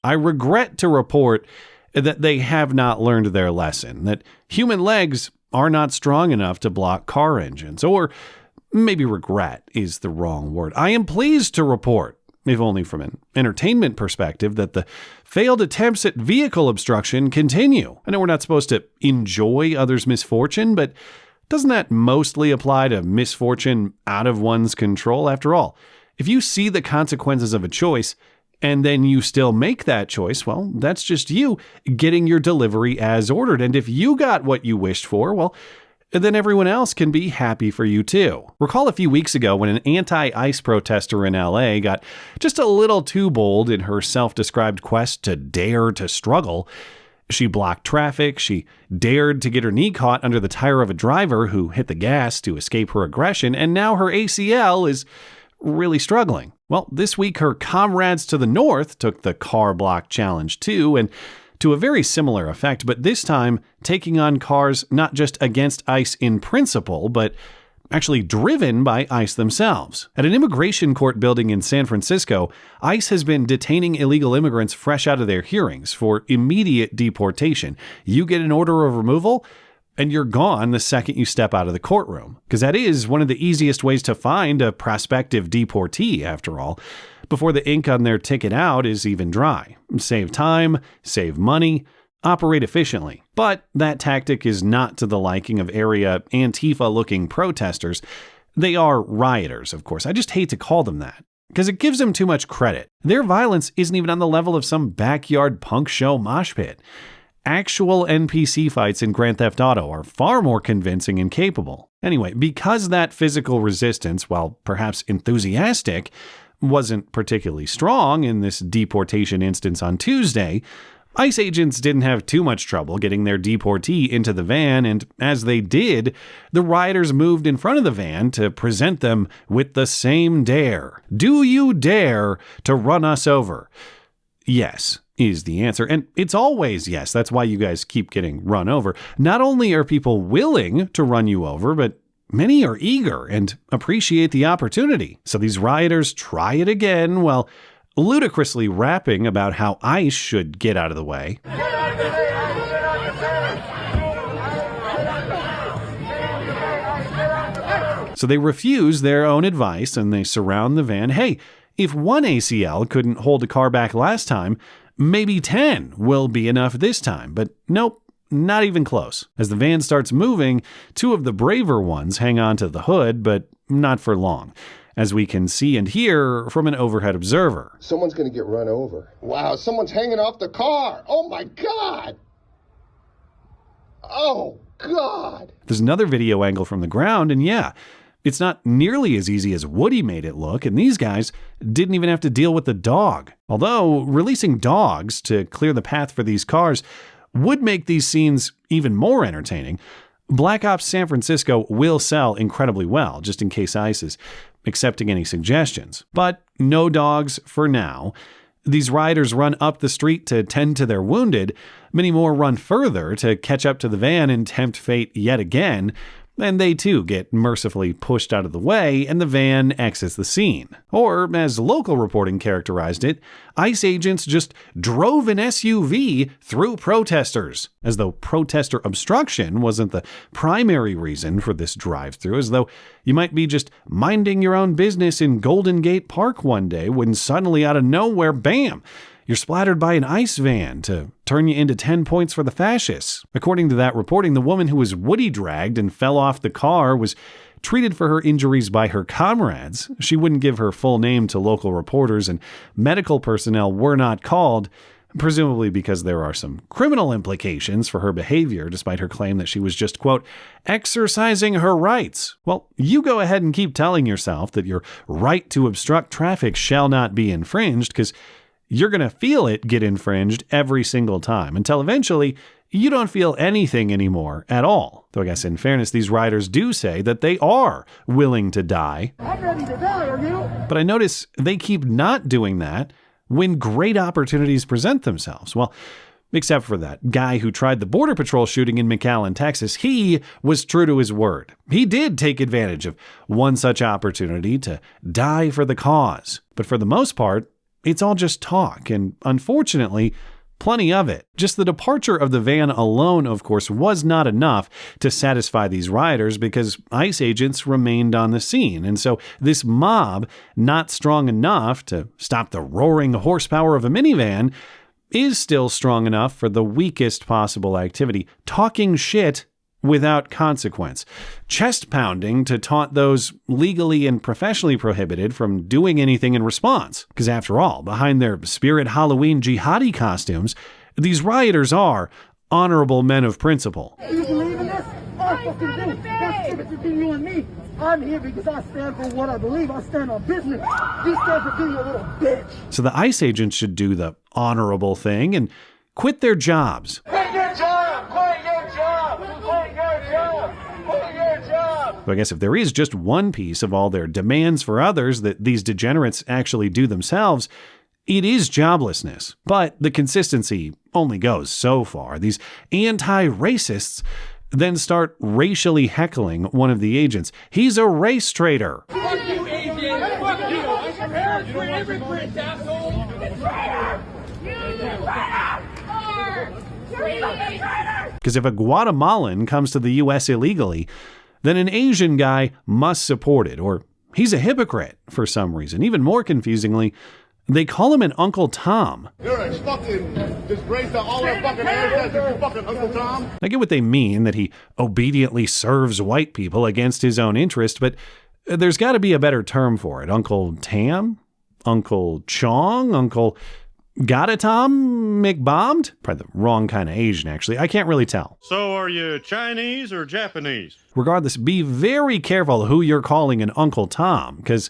I regret to report that they have not learned their lesson, that human legs are not strong enough to block car engines. Or maybe regret is the wrong word. I am pleased to report, if only from an entertainment perspective, that the failed attempts at vehicle obstruction continue. I know we're not supposed to enjoy others' misfortune, but doesn't that mostly apply to misfortune out of one's control? After all, if you see the consequences of a choice and then you still make that choice, well, that's just you getting your delivery as ordered. And if you got what you wished for, well, then everyone else can be happy for you too. Recall a few weeks ago when an anti-ICE protester in LA got just a little too bold in her self-described quest to dare to struggle. She blocked traffic, she dared to get her knee caught under the tire of a driver who hit the gas to escape her aggression, and now her ACL is really struggling. Well, this week her comrades to the north took the car block challenge too, and to a very similar effect, but this time taking on cars not just against ICE in principle, but actually driven by ICE themselves. At an immigration court building in San Francisco, ICE has been detaining illegal immigrants fresh out of their hearings for immediate deportation. You get an order of removal, and you're gone the second you step out of the courtroom. Because that is one of the easiest ways to find a prospective deportee, after all, before the ink on their ticket out is even dry. Save time, save money, operate efficiently. But that tactic is not to the liking of area Antifa-looking protesters. They are rioters, of course. I just hate to call them that, because it gives them too much credit. Their violence isn't even on the level of some backyard punk show mosh pit. Actual NPC fights in Grand Theft Auto are far more convincing and capable. Anyway, because that physical resistance, while perhaps enthusiastic, wasn't particularly strong in this deportation instance on Tuesday, ICE agents didn't have too much trouble getting their deportee into the van, and as they did, the rioters moved in front of the van to present them with the same dare. Do you dare to run us over? Yes is the answer, and it's always yes. That's why you guys keep getting run over. Not only are people willing to run you over, but many are eager and appreciate the opportunity. So these rioters try it again while ludicrously rapping about how ICE should get out of the way. So they refuse their own advice and they surround the van. Hey, if one ACL couldn't hold a car back last time, maybe 10 will be enough this time. But nope. Not even close. As the van starts moving, two of the braver ones hang on to the hood, but not for long, as we can see and hear from an overhead observer. Someone's going to get run over. Wow, someone's hanging off the car. Oh my God. Oh God. There's another video angle from the ground, and yeah, it's not nearly as easy as Woody made it look, and these guys didn't even have to deal with the dog. Although, releasing dogs to clear the path for these cars would make these scenes even more entertaining. Black Ops San Francisco will sell incredibly well, just in case ICE is accepting any suggestions. But no dogs for now. These rioters run up the street to tend to their wounded. Many more run further to catch up to the van and tempt fate yet again. And they too get mercifully pushed out of the way, and the van exits the scene. Or, as local reporting characterized it, ICE agents just drove an SUV through protesters, as though protester obstruction wasn't the primary reason for this drive-through, as though you might be just minding your own business in Golden Gate Park one day when suddenly out of nowhere, bam! You're splattered by an ICE van to turn you into 10 points for the fascists. According to that reporting, the woman who was Woody dragged and fell off the car was treated for her injuries by her comrades. She wouldn't give her full name to local reporters, and medical personnel were not called, presumably because there are some criminal implications for her behavior, despite her claim that she was just, quote, exercising her rights. Well, you go ahead and keep telling yourself that your right to obstruct traffic shall not be infringed, because you're going to feel it get infringed every single time until eventually you don't feel anything anymore at all. Though I guess in fairness, these riders do say that they are willing to die. I'm ready to die, are you? But I notice they keep not doing that when great opportunities present themselves. Well, except for that guy who tried the Border Patrol shooting in McAllen, Texas. He was true to his word. He did take advantage of one such opportunity to die for the cause. But for the most part, it's all just talk, and unfortunately, plenty of it. Just the departure of the van alone, of course, was not enough to satisfy these rioters because ICE agents remained on the scene. And so this mob, not strong enough to stop the roaring horsepower of a minivan, is still strong enough for the weakest possible activity, talking shit without consequence, chest pounding to taunt those legally and professionally prohibited from doing anything in response. Because after all, behind their Spirit Halloween jihadi costumes, these rioters are honorable men of principle. You believe in this? I fucking do. That's it between you and me. I'm here because I stand for what I believe. I stand on business. You stand for being a little bitch. So the ICE agents should do the honorable thing and quit their jobs. Quit your job! Quit your job! Quit your job! Quit your job! So I guess if there is just one piece of all their demands for others that these degenerates actually do themselves, it is joblessness. But the consistency only goes so far. These anti-racists then start racially heckling one of the agents. He's a race traitor. Fuck you, agent! Fuck you! Your parents were immigrants, asshole! Because if a Guatemalan comes to the U.S. illegally, then an Asian guy must support it, or he's a hypocrite for some reason. Even more confusingly, they call him an Uncle Tom. You're a fucking disgrace to all our fucking ancestors, you fucking Uncle Tom. I get what they mean, that he obediently serves white people against his own interest, but there's got to be a better term for it. Uncle Tam? Uncle Chong? Uncle Gotta Tom McBombed? Probably the wrong kind of Asian, actually. I can't really tell. So are you Chinese or Japanese? Regardless, be very careful who you're calling an Uncle Tom, because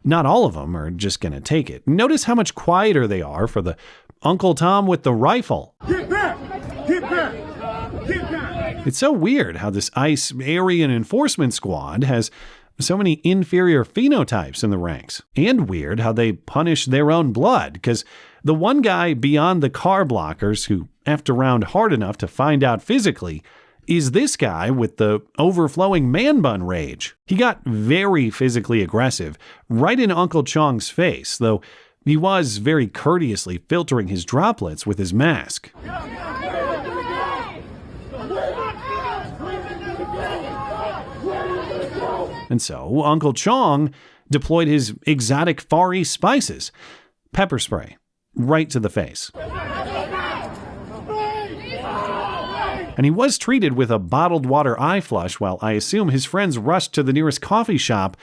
not all of them are just going to take it. Notice how much quieter they are for the Uncle Tom with the rifle. Get back! Get back! Get back! It's so weird how this ICE Aryan enforcement squad has so many inferior phenotypes in the ranks. And weird how they punish their own blood, because the one guy beyond the car blockers who effed around hard enough to find out physically is this guy with the overflowing man bun rage. He got very physically aggressive right in Uncle Chong's face, though he was very courteously filtering his droplets with his mask. And so Uncle Chong deployed his exotic Far East spices, pepper spray, right to the face. And he was treated with a bottled water eye flush while I assume his friends rushed to the nearest coffee shop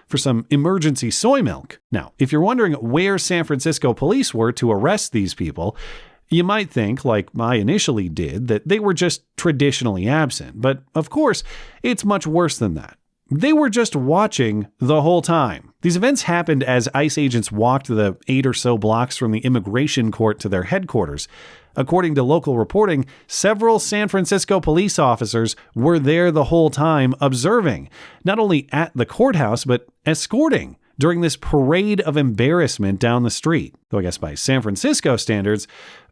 for some emergency soy milk. Now, if you're wondering where San Francisco police were to arrest these people, you might think, like I initially did, that they were just traditionally absent. But of course, it's much worse than that. They were just watching the whole time. These events happened as ICE agents walked the 8 or so blocks from the immigration court to their headquarters. According to local reporting, several San Francisco police officers were there the whole time observing, not only at the courthouse, but escorting during this parade of embarrassment down the street. Though I guess by San Francisco standards,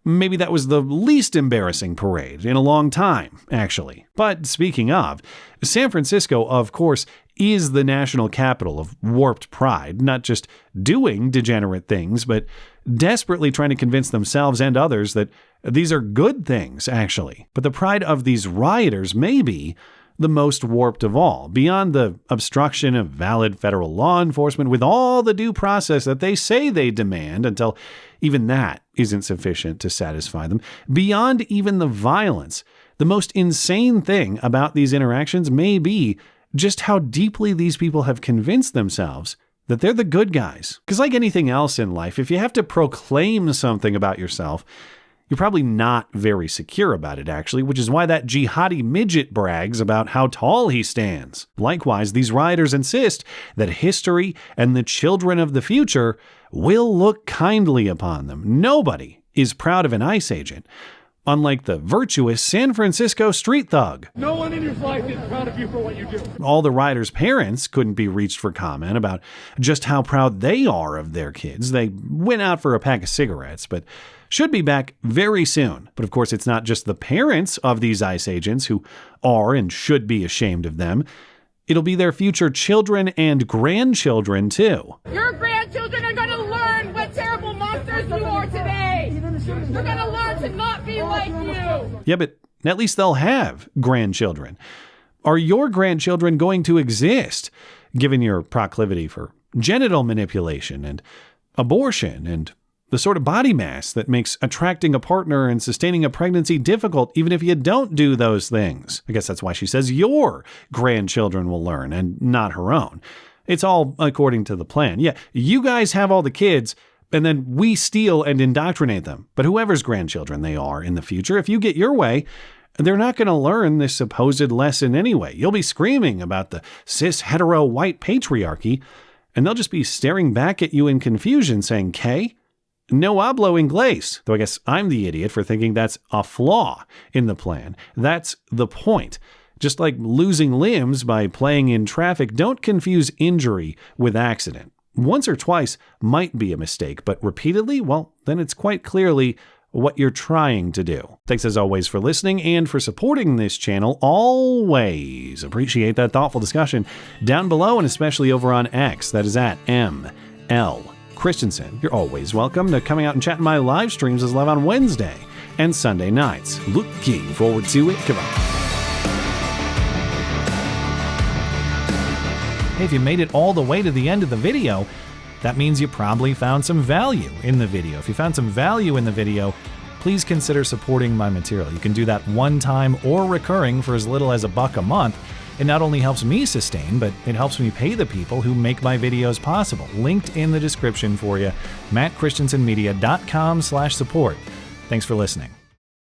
maybe that was the least embarrassing parade in a long time, actually. But speaking of, San Francisco, of course, is the national capital of warped pride, not just doing degenerate things, but desperately trying to convince themselves and others that these are good things, actually. But the pride of these rioters may be the most warped of all, beyond the obstruction of valid federal law enforcement with all the due process that they say they demand until even that isn't sufficient to satisfy them. Beyond even the violence, the most insane thing about these interactions may be just how deeply these people have convinced themselves that they're the good guys. Because like anything else in life, if you have to proclaim something about yourself, you're probably not very secure about it, actually, which is why that jihadi midget brags about how tall he stands. Likewise, these rioters insist that history and the children of the future will look kindly upon them. Nobody is proud of an ICE agent, unlike the virtuous San Francisco street thug. No one in your life is proud of you for what you do. All the rioters' parents couldn't be reached for comment about just how proud they are of their kids. They went out for a pack of cigarettes, but should be back very soon. But of course, it's not just the parents of these ICE agents who are and should be ashamed of them. It'll be their future children and grandchildren, too. Your grandchildren are going to learn what terrible monsters They're gonna learn to not be like you. Yeah, but at least they'll have grandchildren. Are your grandchildren going to exist, given your proclivity for genital manipulation and abortion and the sort of body mass that makes attracting a partner and sustaining a pregnancy difficult, even if you don't do those things? I guess that's why she says your grandchildren will learn and not her own. It's all according to the plan. Yeah, you guys have all the kids, and then we steal and indoctrinate them. But whoever's grandchildren they are in the future, if you get your way, they're not going to learn this supposed lesson anyway. You'll be screaming about the cis hetero white patriarchy, and they'll just be staring back at you in confusion saying, "¿Qué? No hablo inglés." Though I guess I'm the idiot for thinking that's a flaw in the plan. That's the point. Just like losing limbs by playing in traffic, don't confuse injury with accident. Once or twice might be a mistake, but repeatedly, well, then it's quite clearly what you're trying to do. Thanks as always for listening and for supporting this channel. Always appreciate that thoughtful discussion down below and especially over on X. That is at ML Christiansen. You're always welcome to coming out and chatting my live streams as live on Wednesday and Sunday nights. Looking forward to it. Goodbye. Hey, if you made it all the way to the end of the video, that means you probably found some value in the video. If you found some value in the video, please consider supporting my material. You can do that one time or recurring for as little as $1 a month. It not only helps me sustain, but it helps me pay the people who make my videos possible. Linked in the description for you, mattchristiansenmedia.com/support. Thanks for listening.